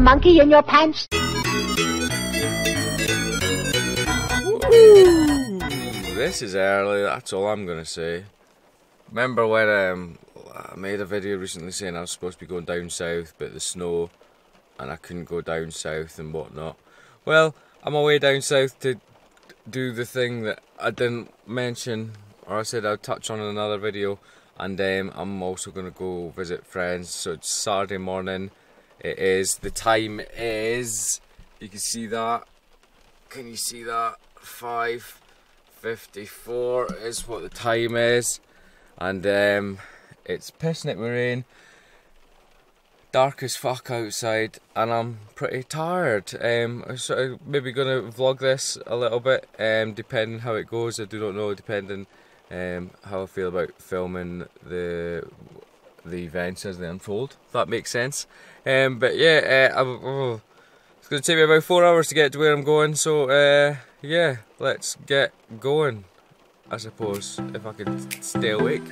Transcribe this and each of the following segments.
monkey in your pants? Ooh, this is early, that's all I'm gonna say. Remember when I made a video recently saying I was supposed to be going down south, but the snow, and I couldn't go down south and whatnot? Well, I'm away down south to do the thing that I didn't mention, or I said I'd touch on in another video, and I'm also going to go visit friends. So it's Saturday morning. The time is, you can see that, can you see that? 5:54 is what the time is, and it's pissing it with rain, dark as fuck outside, and I'm pretty tired. I'm sort of maybe gonna vlog this a little bit, depending how it goes. I do not know, depending how I feel about filming the events as they unfold, if that makes sense. But yeah, it's gonna take me about 4 hours to get to where I'm going, so yeah, let's get going, I suppose, if I can stay awake.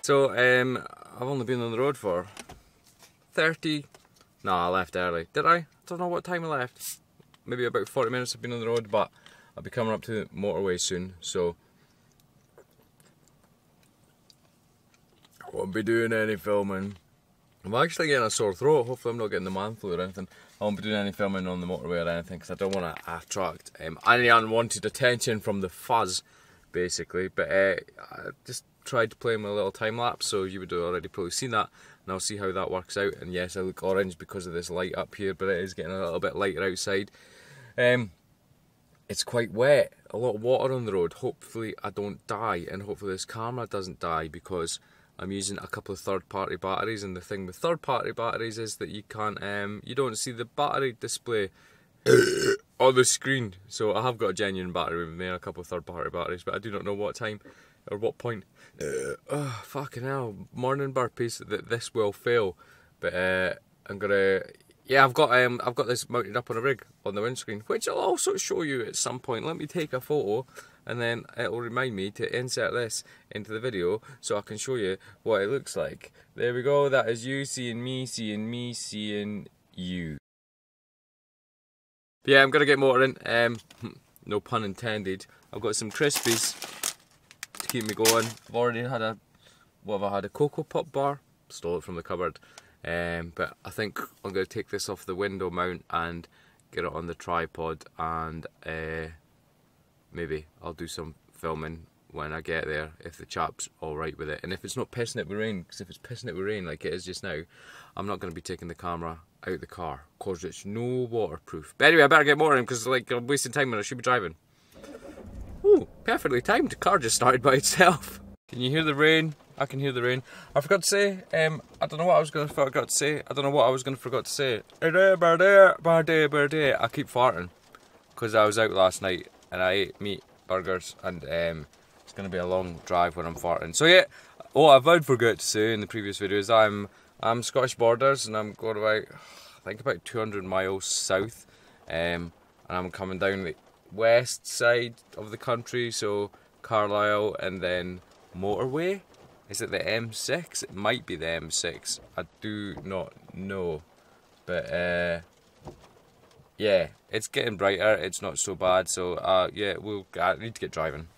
So, I've only been on the road for 30... No, I left early. Did I? I don't know what time I left. Maybe about 40 minutes I've been on the road, but I'll be coming up to the motorway soon, so I won't be doing any filming. I'm actually getting a sore throat. Hopefully I'm not getting the man flu or anything. I won't be doing any filming on the motorway or anything, because I don't want to attract any unwanted attention from the fuzz, basically. But I just tried to play my little time lapse, so you would have already probably seen that, and I'll see how that works out. And yes, I look orange because of this light up here, but it is getting a little bit lighter outside. It's quite wet, a lot of water on the road. Hopefully I don't die, and hopefully this camera doesn't die, because I'm using a couple of third-party batteries, and the thing with third-party batteries is that you can't, you don't see the battery display on the screen. So I have got a genuine battery with me, a couple of third-party batteries, but I do not know what time or what point. Oh, fucking hell, morning burpees, that this will fail. But I'm gonna, yeah, I've got this mounted up on a rig on the windscreen, which I'll also show you at some point. Let me take a photo, and then it'll remind me to insert this into the video so I can show you what it looks like. There we go, that is you seeing me, seeing me, seeing you. But yeah, I'm gonna get motoring, no pun intended. I've got some Crispies to keep me going. I've already had a, what have I had, a Cocoa Pop bar? Stole it from the cupboard. But I think I'm going to take this off the window mount and get it on the tripod, and maybe I'll do some filming when I get there, if the chap's alright with it. And if it's not pissing it with rain, because if it's pissing it with rain like it is just now, I'm not going to be taking the camera out the car, because it's no waterproof. But anyway, I better get motoring, because like, I'm wasting time when I should be driving. Ooh, perfectly timed, the car just started by itself. Can you hear the rain? I can hear the rain. I forgot to say, I don't know what I was going to forget to say. I don't know what I was going to forget to say. I keep farting, because I was out last night and I ate meat, burgers, and it's going to be a long drive when I'm farting. So yeah, what I would forget to say in the previous video is I'm Scottish borders, and I'm going about, I think about 200 miles south, and I'm coming down the west side of the country, so Carlisle, and then motorway. Is it the M6? It might be the M6. I do not know. But yeah, it's getting brighter. It's not so bad. So yeah, I need to get driving.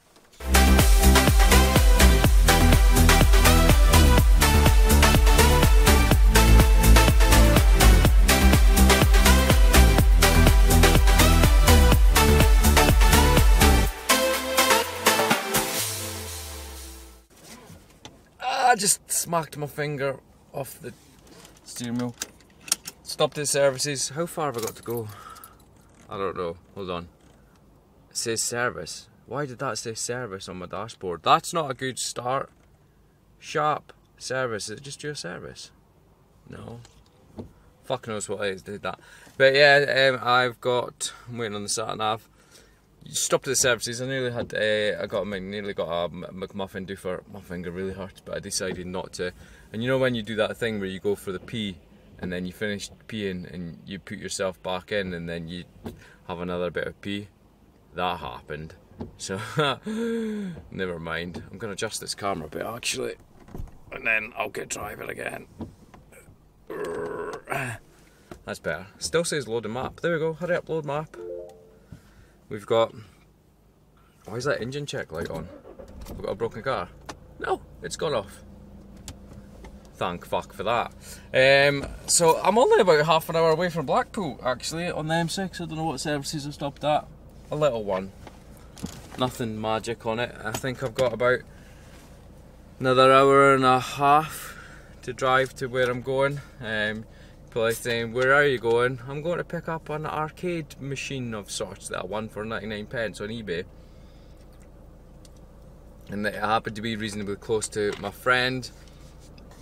smacked my finger off the steering wheel. Stopped at services. How far have I got to go? I don't know. Hold on. It says service. Why did that say service on my dashboard? That's not a good start. Sharp service. Is it just your service? No. Fuck knows what it is, did that. But yeah, I'm waiting on the sat nav. Stopped at the services. I nearly got a McMuffin do for my finger really hurt, but I decided not to. And you know when you do that thing where you go for the pee and then you finish peeing and you put yourself back in and then you have another bit of pee? That happened. So never mind. I'm gonna adjust this camera a bit actually, and then I'll get driving again. That's better. Still says load a map. There we go. Hurry up, load map. We've got. Why is that engine check light on? We've got a broken car. No, it's gone off. Thank fuck for that. So I'm only about half an hour away from Blackpool actually on the M6. I don't know what services I've stopped at. A little one. Nothing magic on it. I think I've got about another hour and a half to drive to where I'm going. Probably saying, where are you going? I'm going to pick up an arcade machine of sorts that I won for 99 pence on eBay. And it happened to be reasonably close to my friend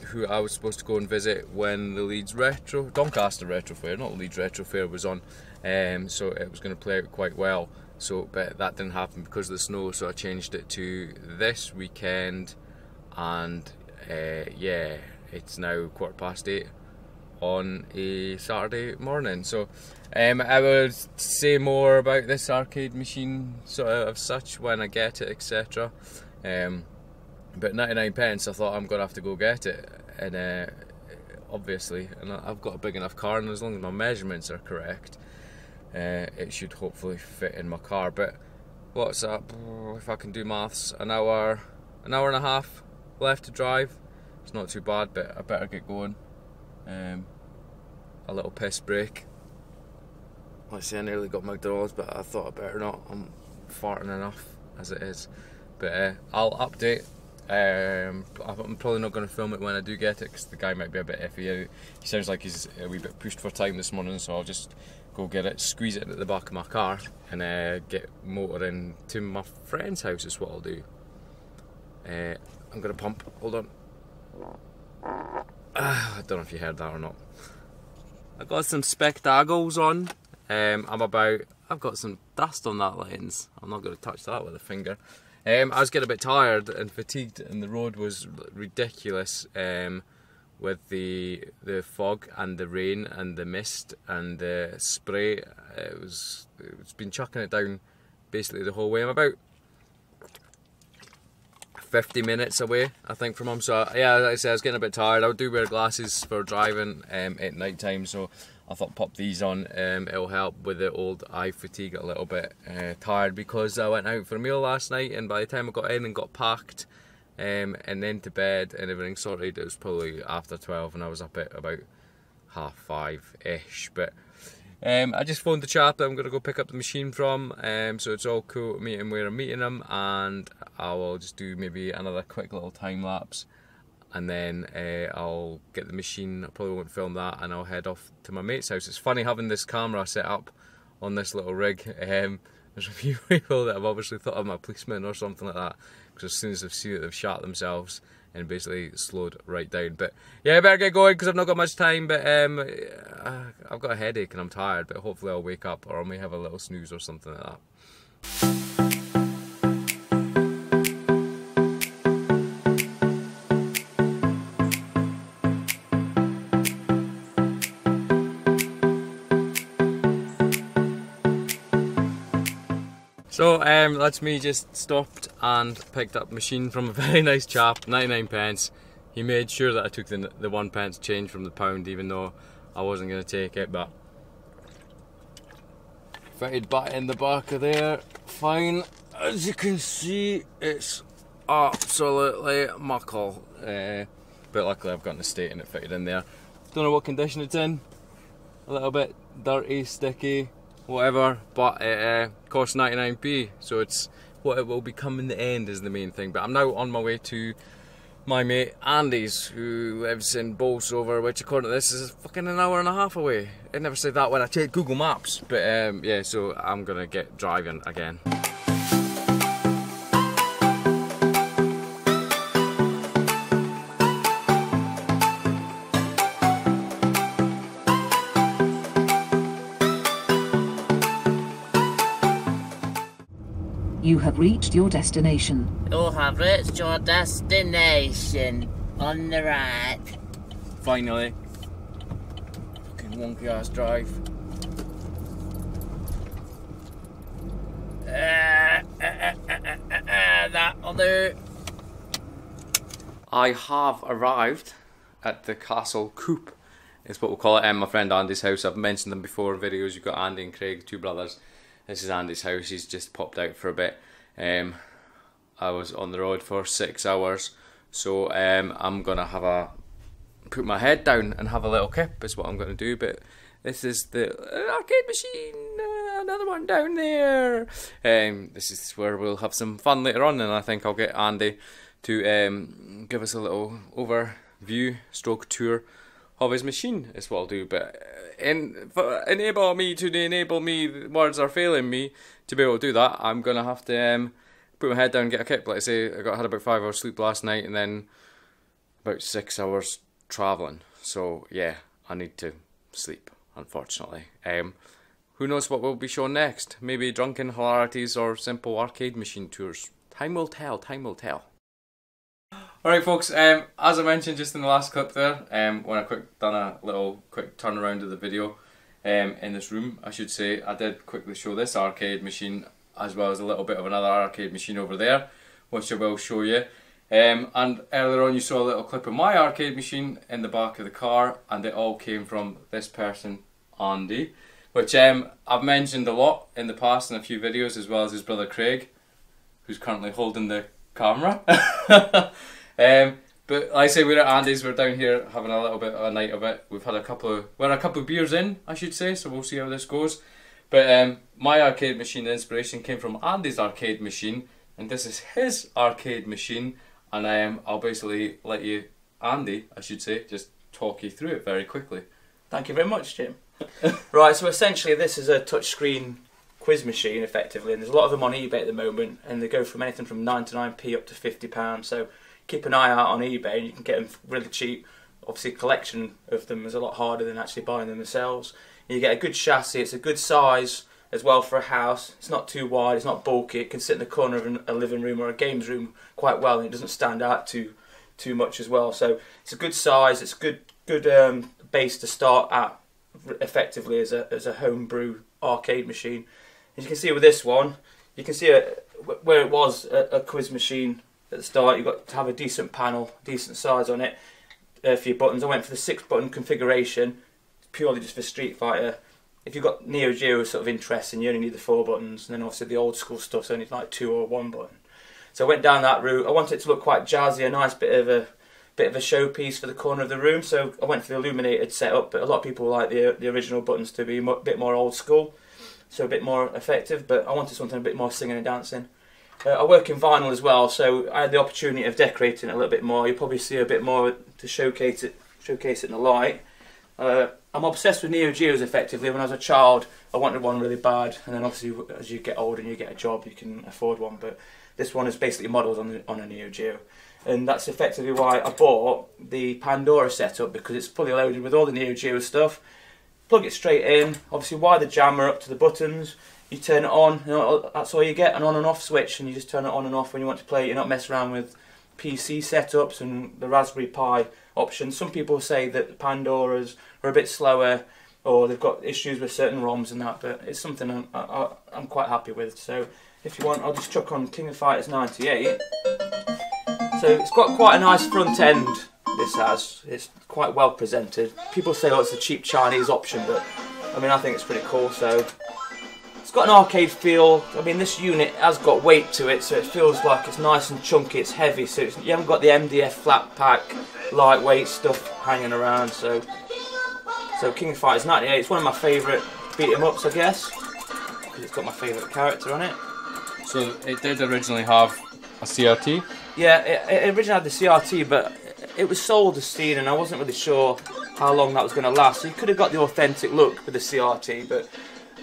who I was supposed to go and visit when the Doncaster Retro Fair, not Leeds Retro Fair, was on. So it was going to play out quite well. So, but that didn't happen because of the snow, so I changed it to this weekend. And yeah, it's now 8:15 on a Saturday morning. So I will say more about this arcade machine sort of such when I get it, etc. But 99 pence, I thought I'm gonna have to go get it, and obviously, and I've got a big enough car, and as long as my measurements are correct, it should hopefully fit in my car. But what's up? If I can do maths, an hour and a half left to drive. It's not too bad, but I better get going. A little piss break. Let's see, I nearly got McDonald's, but I thought I better not. I'm farting enough as it is. But I'll update. I'm probably not going to film it when I do get it because the guy might be a bit iffy. He sounds like he's a wee bit pushed for time this morning, so I'll just go get it, squeeze it into the back of my car, and get motoring to my friend's house is what I'll do. I'm going to pump. Hold on. I don't know if you heard that or not. I got some spectacles on. I've got some dust on that lens. I'm not going to touch that with a finger. I was getting a bit tired and fatigued, and the road was ridiculous with the fog and the rain and the mist and the spray. It's been chucking it down basically the whole way. I'm about 50 minutes away, I think, from home. So yeah, like I said, I was getting a bit tired. I do wear glasses for driving at night time, so I thought pop these on. It'll help with the old eye fatigue a little bit. Tired because I went out for a meal last night, and by the time I got in and got packed and then to bed and everything sorted, it was probably after 12, and I was up at about 5:30ish. But I just phoned the chap that I'm going to go pick up the machine from, so it's all cool to meet him where I'm meeting him, and I will just do maybe another quick little time lapse, and then I'll get the machine. I probably won't film that, and I'll head off to my mate's house. It's funny having this camera set up on this little rig. There's a few people that have obviously thought I'm a policeman or something like that, because as soon as they've seen it, they've shot themselves and basically slowed right down. But yeah, I better get going because I've not got much time. But I've got a headache and I'm tired, but hopefully I'll wake up, or I may have a little snooze or something like that. So that's me just stopped and picked up a machine from a very nice chap, 99 pence. He made sure that I took the 1 pence change from the pound, even though I wasn't going to take it, but fitted back in the back of there, fine. As you can see, it's absolutely muckle. But luckily I've got an estate and it fitted in there. Don't know what condition it's in. A little bit dirty, sticky, whatever, but it costs 99p, so it's what it will become in the end is the main thing. But I'm now on my way to my mate Andy's, who lives in Bolsover, which according to this is fucking an hour and a half away. It never said that when I checked Google Maps, but yeah, so I'm gonna get driving again. You have reached your destination. You have reached your destination on the right. Finally. Fucking wonky ass drive. That'll do. I have arrived at the Castle Coop, is what we'll call it, my friend Andy's house. I've mentioned them before in videos. You've got Andy and Craig, two brothers. This is Andy's house. He's just popped out for a bit. I was on the road for 6 hours, so I'm gonna put my head down and have a little kip is what I'm gonna do. But this is the arcade machine, another one down there. This is where we'll have some fun later on, and I think I'll get Andy to give us a little overview stroke tour of his machine is what I'll do. But enable me, words are failing me to be able to do that. I'm gonna have to put my head down and get a kip. Like I say, I had about 5 hours sleep last night, and then about 6 hours travelling. So yeah, I need to sleep, unfortunately. Who knows what we'll be showing next? Maybe drunken hilarities or simple arcade machine tours. Time will tell, time will tell. Alright folks, as I mentioned just in the last clip there, when I done a little quick turnaround of the video in this room, I should say, I did quickly show this arcade machine as well as a little bit of another arcade machine over there, which I will show you. And earlier on you saw a little clip of my arcade machine in the back of the car, and it all came from this person, Andy, which I've mentioned a lot in the past in a few videos, as well as his brother Craig, who's currently holding the camera. But like I say, we're at Andy's, we're down here having a little bit of a night of it. We're a couple of beers in, I should say, so we'll see how this goes. But my arcade machine inspiration came from Andy's arcade machine, and this is his arcade machine, and I'll basically let you, Andy, I should say, just talk you through it very quickly. Thank you very much, Jim. Right, so essentially this is a touchscreen quiz machine, effectively, and there's a lot of them on eBay at the moment, and they go from anything from 99p up to £50, so keep an eye out on eBay and you can get them really cheap. Obviously a collection of them is a lot harder than actually buying them themselves. And you get a good chassis, it's a good size as well for a house. It's not too wide, it's not bulky, it can sit in the corner of a living room or a games room quite well, and it doesn't stand out too much as well. So it's a good size, it's a good base to start at, effectively as a homebrew arcade machine. As you can see with this one, you can see where it was a quiz machine at the start. You've got to have a decent panel, decent size on it for your buttons. I went for the 6-button configuration, purely just for Street Fighter. If you've got Neo Geo sort of interest, and you only need the 4 buttons, and then obviously the old school stuff's only like 2 or 1 button. So I went down that route. I wanted it to look quite jazzy, a nice bit of a showpiece for the corner of the room. So I went for the illuminated setup, but a lot of people like the original buttons to be a bit more old school, so a bit more effective. But I wanted something a bit more singing and dancing. I work in vinyl as well, so I had the opportunity of decorating it a little bit more. You'll probably see a bit more to showcase it in the light. I'm obsessed with Neo Geos, effectively. When I was a child, I wanted one really bad, and then obviously as you get older and you get a job, you can afford one. But this one is basically modelled on a Neo Geo, and that's effectively why I bought the Pandora setup, because it's fully loaded with all the Neo Geo stuff. Plug it straight in, obviously wire the jammer up to the buttons. You turn it on, that's all you get, an on and off switch, and you just turn it on and off when you want to play. You're not messing around with PC setups and the Raspberry Pi options. Some people say that Pandoras are a bit slower, or they've got issues with certain ROMs and that, but it's something I'm quite happy with. So if you want, I'll just chuck on King of Fighters 98. So it's got quite a nice front end, this has. It's quite well presented. People say, oh, it's a cheap Chinese option, but I mean, I think it's pretty cool. So it's got an arcade feel. I mean, this unit has got weight to it, so it feels like it's nice and chunky, it's heavy, so you haven't got the MDF flat pack, lightweight stuff hanging around. So King of Fighters 98, it's one of my favourite beat-em-ups, I guess, because it's got my favourite character on it. So it did originally have a CRT? Yeah, it originally had the CRT, but it was sold as Steam, and I wasn't really sure how long that was going to last. So you could have got the authentic look with the CRT, but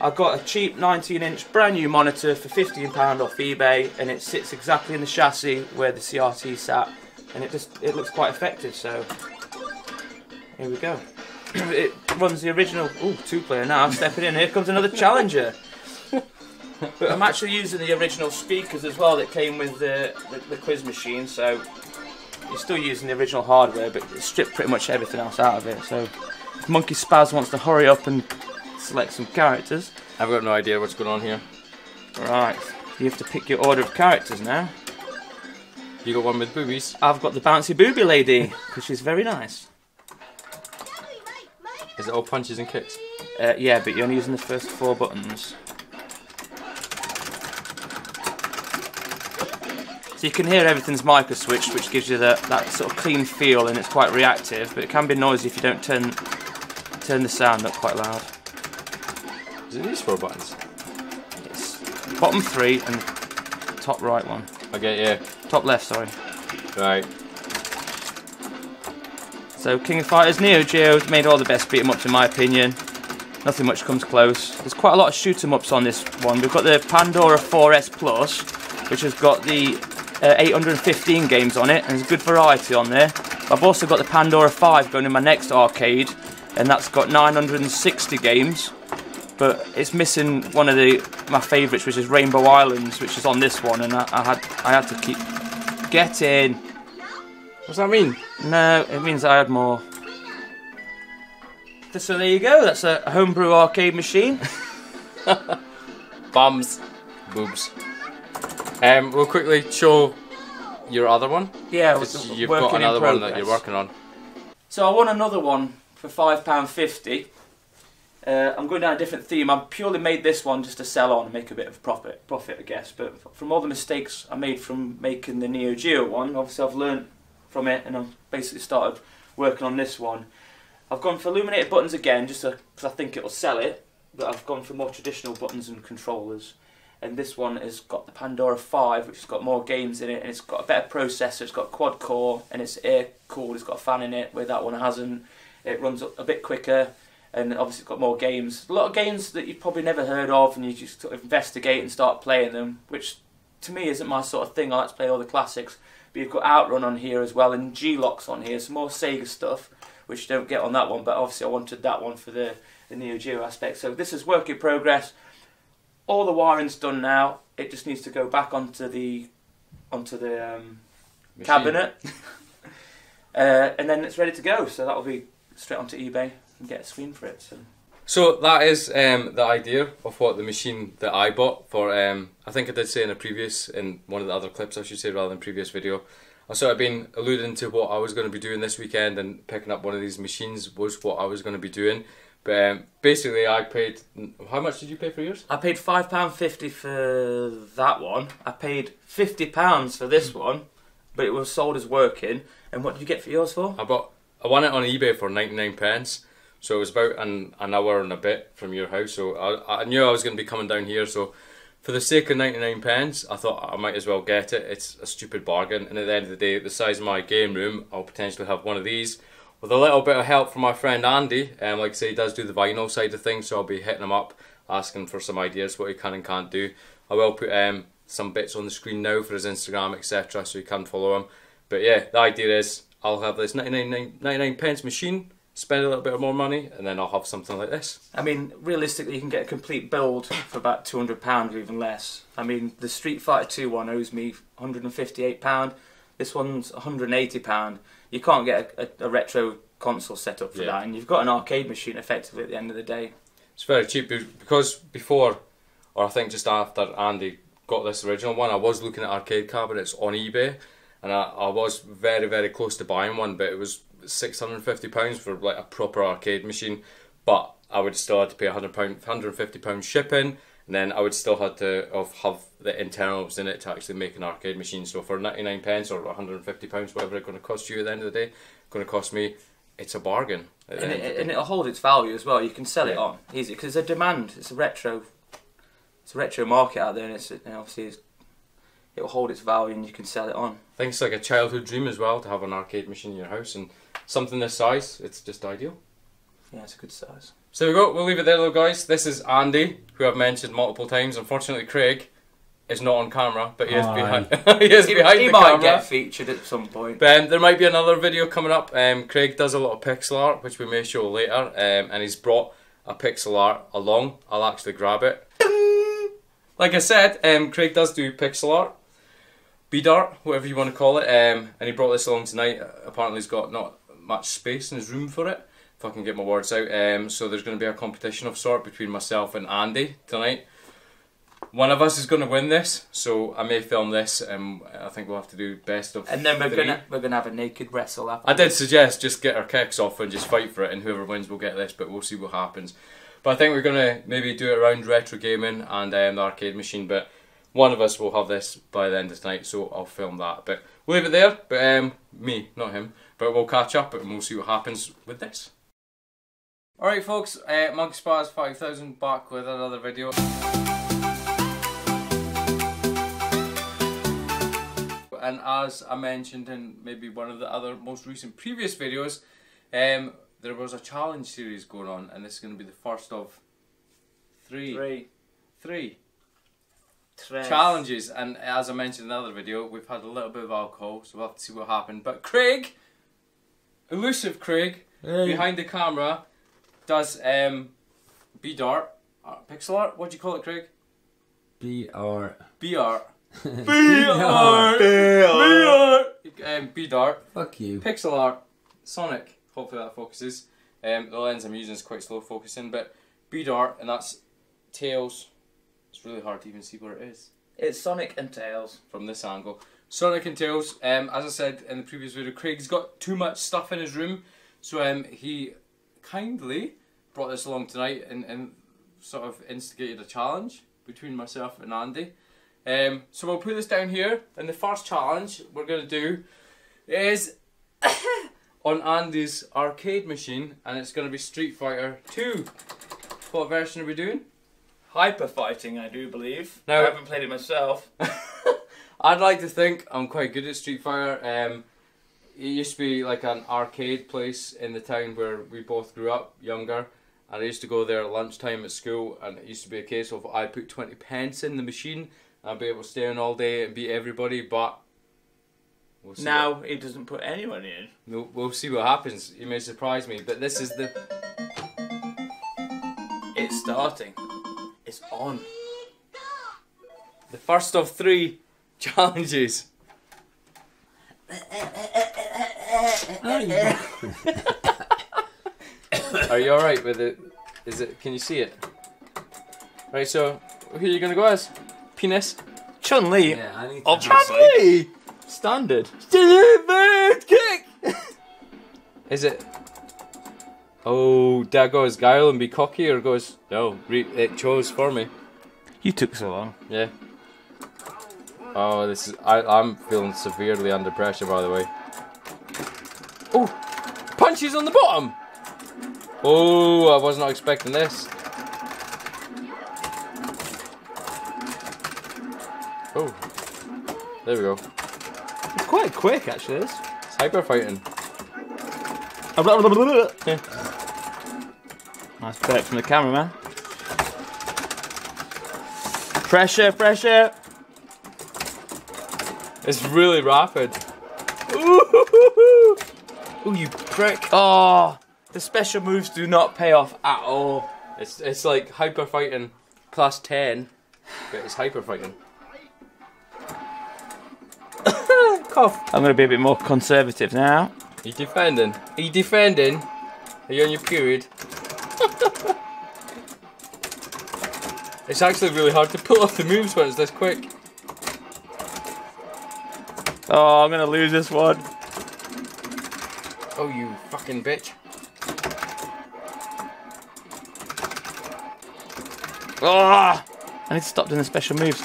I got a cheap 19-inch brand new monitor for £15 off eBay, and it sits exactly in the chassis where the CRT sat, and it looks quite effective. So here we go. It runs the original. Ooh, 2-player now. I'm stepping in. Here comes another challenger. But I'm actually using the original speakers as well that came with the quiz machine, so you're still using the original hardware, but it stripped pretty much everything else out of it. So if Monkeyspaz wants to hurry up and select some characters. I've got no idea what's going on here. Right, you have to pick your order of characters now. You got one with boobies? I've got the bouncy booby lady, because she's very nice. Is it all punches and kicks? Yeah, but you're only using the first 4 buttons. So you can hear everything's micro switched, which gives you that sort of clean feel, and it's quite reactive, but it can be noisy if you don't turn the sound up quite loud. Is it these 4 buttons? It's bottom 3 and top right one. Okay, yeah. Top left, sorry. Right. So King of Fighters Neo Geo made all the best beat 'em ups in my opinion. Nothing much comes close. There's quite a lot of shoot 'em ups on this one. We've got the Pandora 4S Plus, which has got the 815 games on it, and there's a good variety on there. I've also got the Pandora 5 going in my next arcade, and that's got 960 games, but it's missing one of my favourites, which is Rainbow Islands, which is on this one, and I had to keep... Get in! What's that mean? No, it means I had more. So there you go, that's a homebrew arcade machine. Bums. Boobs. We'll quickly show your other one. Yeah, you've got another one that you're working on. So I won another one for £5.50. I'm going down a different theme. I purely made this one just to sell on and make a bit of profit, I guess. But from all the mistakes I made from making the Neo Geo one, obviously I've learned from it, and I've basically started working on this one. I've gone for illuminated buttons again, just because I think it'll sell it. But I've gone for more traditional buttons and controllers. And this one has got the Pandora 5, which has got more games in it, and it's got a better processor, it's got quad core, and it's air cooled, it's got a fan in it, where that one hasn't. It runs a bit quicker, and obviously it's got more games. A lot of games that you've probably never heard of, and you just sort of investigate and start playing them, which to me isn't my sort of thing. I like to play all the classics. But you've got Outrun on here as well, and G-Locks on here, some more Sega stuff, which you don't get on that one, but obviously I wanted that one for the Neo Geo aspect. So this is work in progress. All the wiring's done now. It just needs to go back onto the cabinet, and then it's ready to go. So that'll be straight onto eBay and get a screen for it. So that is the idea of what the machine that I bought for. I think I did say in one of the other clips, I should say, rather than previous video. I sort of been alluding to what I was going to be doing this weekend, and picking up one of these machines was what I was going to be doing. But basically I paid... How much did you pay for yours? I paid £5.50 for that one. I paid £50 for this one, but it was sold as working. And what did you get for yours for? I won it on eBay for 99p. So it was about an hour and a bit from your house. So I knew I was going to be coming down here. So for the sake of 99p, I thought I might as well get it. It's a stupid bargain. And at the end of the day, the size of my game room, I'll potentially have one of these. With a little bit of help from my friend Andy, like I say, he does do the vinyl side of things, so I'll be hitting him up, asking for some ideas what he can and can't do. I will put some bits on the screen now for his Instagram, etc., so you can follow him. But yeah, the idea is I'll have this 99p machine, spend a little bit more money, and then I'll have something like this. I mean, realistically, you can get a complete build for about £200 or even less. I mean, the Street Fighter 2 one owes me £158. This one's £180. You can't get a retro console set up for that, and you've got an arcade machine effectively at the end of the day. It's very cheap, because before, or I think just after Andy got this original one, I was looking at arcade cabinets on eBay, and I was very, very close to buying one, but it was £650 for like a proper arcade machine. But I would still have to pay £150 shipping, and then I would still have to have the internals in it to actually make an arcade machine. So for 99p or £150, whatever it's going to cost you at the end of the day, it's going to cost me. It's a bargain. And it'll hold its value as well. You can sell it on easy because there's a demand. It's a retro market out there, and obviously it'll hold its value and you can sell it on. I think it's like a childhood dream as well to have an arcade machine in your house, and something this size, it's just ideal. Yeah, it's a good size. So there we go, we'll leave it there though guys. This is Andy, who I've mentioned multiple times. Unfortunately Craig is not on camera, but he is behind, he might get featured at some point. But there might be another video coming up. Craig does a lot of pixel art, which we may show later, and he's brought a pixel art along. I'll actually grab it. Like I said, Craig does do pixel art, bead art, whatever you want to call it, and he brought this along tonight. Apparently he's got not much space in his room for it, if I can get my words out. So there's going to be a competition of sort between myself and Andy tonight. One of us is going to win this, so I may film this, and I think we'll have to do best of. And then we're gonna have a naked wrestle after. I did suggest just get our kicks off and just fight for it, and whoever wins will get this, but we'll see what happens. But I think we're gonna maybe do it around retro gaming and the arcade machine. But one of us will have this by the end of tonight, so I'll film that. But we'll leave it there. But me, not him. But we'll catch up and we'll see what happens with this. Alright folks, Monkeyspaz5000 back with another video. And as I mentioned in maybe one of the other most recent previous videos, there was a challenge series going on, and this is going to be the first of three challenges. And as I mentioned in another video, we've had a little bit of alcohol, so we'll have to see what happened. But Craig, elusive Craig, behind the camera, does bead art, pixel art. What do you call it, Craig? B-art. B-art. B-art. B-art. Bead art. Fuck you. Pixel art. Sonic. Hopefully that focuses. The lens I'm using is quite slow focusing, but bead art, and that's Tails. It's really hard to even see where it is. It's Sonic and Tails. From this angle. Sonic and Tails, as I said in the previous video, Craig's got too much stuff in his room, so he kindly brought this along tonight and sort of instigated a challenge between myself and Andy. So we'll put this down here, and the first challenge we're going to do is on Andy's arcade machine, and it's going to be Street Fighter 2. What version are we doing? Hyper Fighting, I do believe. Now, I haven't played it myself. I'd like to think I'm quite good at Street Fighter. It used to be like an arcade place in the town where we both grew up, younger, and I used to go there at lunchtime at school, and it used to be a case of I put 20 pence in the machine, and I'd be able to stay in all day and beat everybody, but we'll see. Now he doesn't put anyone in. We'll see what happens. You may surprise me, but this is the... It's starting. It's on. The first of 3 challenges. Are you alright with it? Is it? Can you see it? Right, so who are you gonna go as? Penis? Chun-Li. Yeah, I need to Chun-Li! Standard. Kick! Is it? Oh, did I go as Guile and be cocky, or goes? No, it chose for me. You took so long. Yeah. Oh, this is. I'm feeling severely under pressure, by the way. Oh, punches on the bottom. Oh, I was not expecting this. Oh, there we go. It's quite quick, actually. This. It's hyper fighting. Yeah. Nice bet from the cameraman. Pressure, pressure. It's really rapid. Ooh, you prick. Oh, the special moves do not pay off at all. It's like hyper fighting plus 10, but it's hyper fighting. Cough. I'm going to be a bit more conservative now. Are you defending? Are you defending? Are you on your period? It's actually really hard to pull off the moves when it's this quick. Oh, I'm going to lose this one. Oh, you fucking bitch. Oh, I need to stop doing the special moves.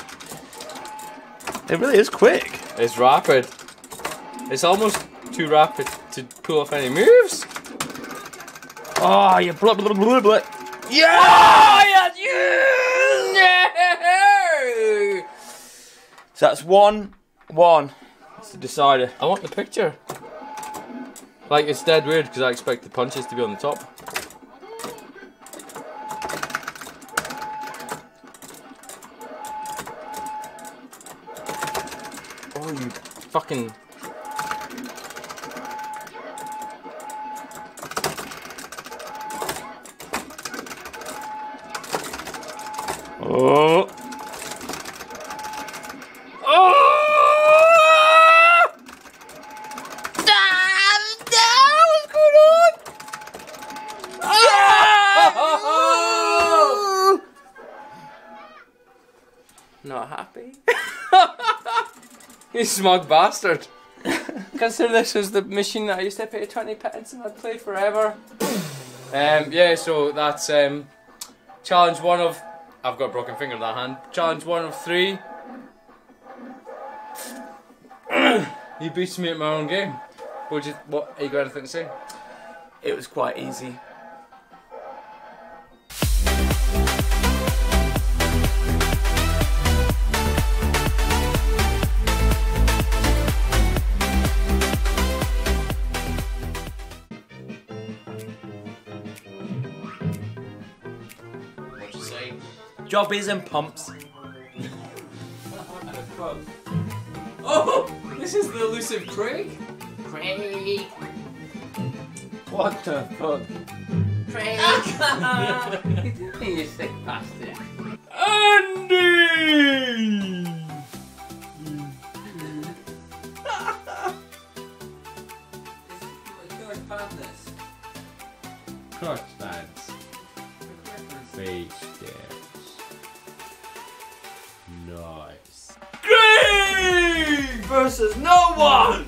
It really is quick. It's rapid. It's almost too rapid to pull off any moves. Oh, you blah blah blah blah. Yeah! Oh, yeah! No! So that's 1-1. That's the decider. I want the picture. Like, it's dead weird because I expect the punches to be on the top. Oh, you fucking... Oh! Not happy. You smug bastard. Consider this was the machine that I used to pay 20 pence and I'd play forever. Yeah, so that's challenge 1 of... I've got a broken finger in that hand. Challenge 1 of 3. You beat me at my own game. What are you got anything to say? It was quite easy. What'd you say? Jobbies and pumps. Oh! This is the elusive Craig? Craig. What the fuck? Craig. You sick bastard. Andy! Crotch bands. Face dance. Nice. Craig versus no one.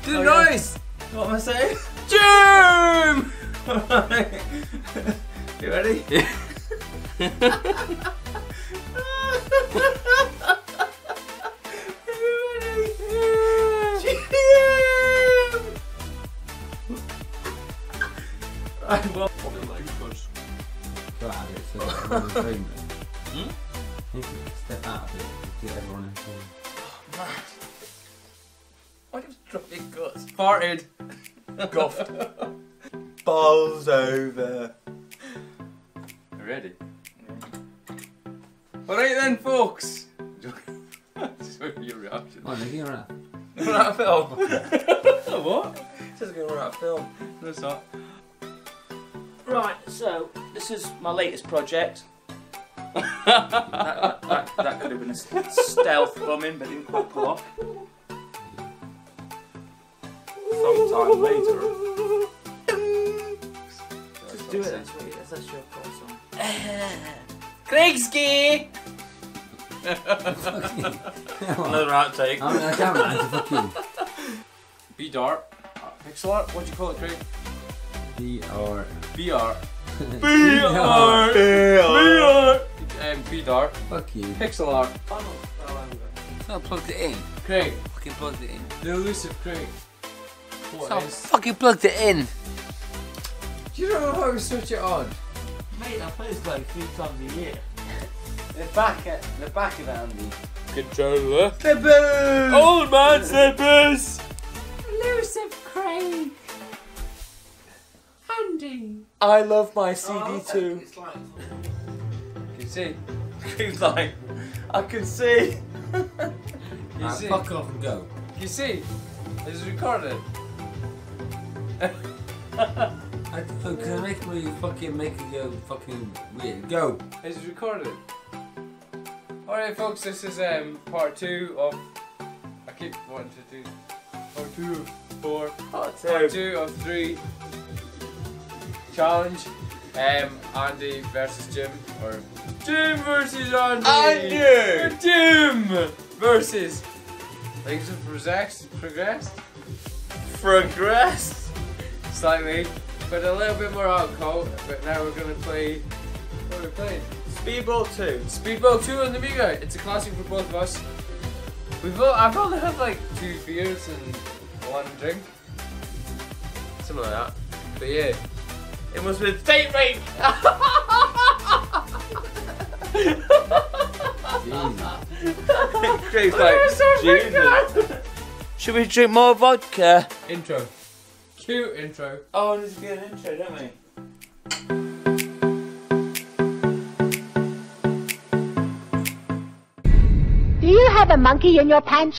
Do the noise! What am I saying? Germ! You ready? Right, well, Go out of it so everyone's doing it. You can step out of it to get everyone in form. Why do you drop your guts? Farted. Goffed. Balls over. Ready? Alright then, folks. Just wait for your reaction. Oh, Nicky, you're out. Run out of film. What? It says I'm going to run out of film. No, it's not. Right, so this is my latest project. that could have been a stealth bombing, but didn't quite pull off. Sometime later. Just do it, that's your voice song. Craigski! Another outtake. I can't man to fucking B-Dart. Pixel art? What do you call it, Craig? BR. B-Art. B-R. B-Dart. Fuck you. Pixel art. I plugged it in. Craig. Fucking plugged it in. The elusive Craig. What is? Fucking plugged it in. Do you know how to switch it on? Mate, I play this like 3 times a year. The back of it, Andy. Controller. Slippers! Old man slippers! Elusive Craig. Andy. I love my CD too. It's like... Can you see? He's like, I can see. You see? fuck off and go. You see? It's recorded. Can I make me fucking make it go fucking weird? Go. It's recorded. Alright folks, this is part 2 of... I keep wanting to do... Part 2 of 4. Part 2 of 3. Challenge. Andy versus Jim. Or Jim versus Andy! Andy! Jim versus... Things have progressed slightly, but a little bit more alcohol. But now we're gonna play. What are we playing? Speedball 2. Speedball 2 on the Amiga. It's a classic for both of us. I've only had like 2 beers and 1 drink, something like that. But yeah, It must have been date rape. Jesus. Tastes like Jesus. Should we drink more vodka? Intro. Cute intro. Oh, this is a good intro, don't we? Do you have a monkey in your pants?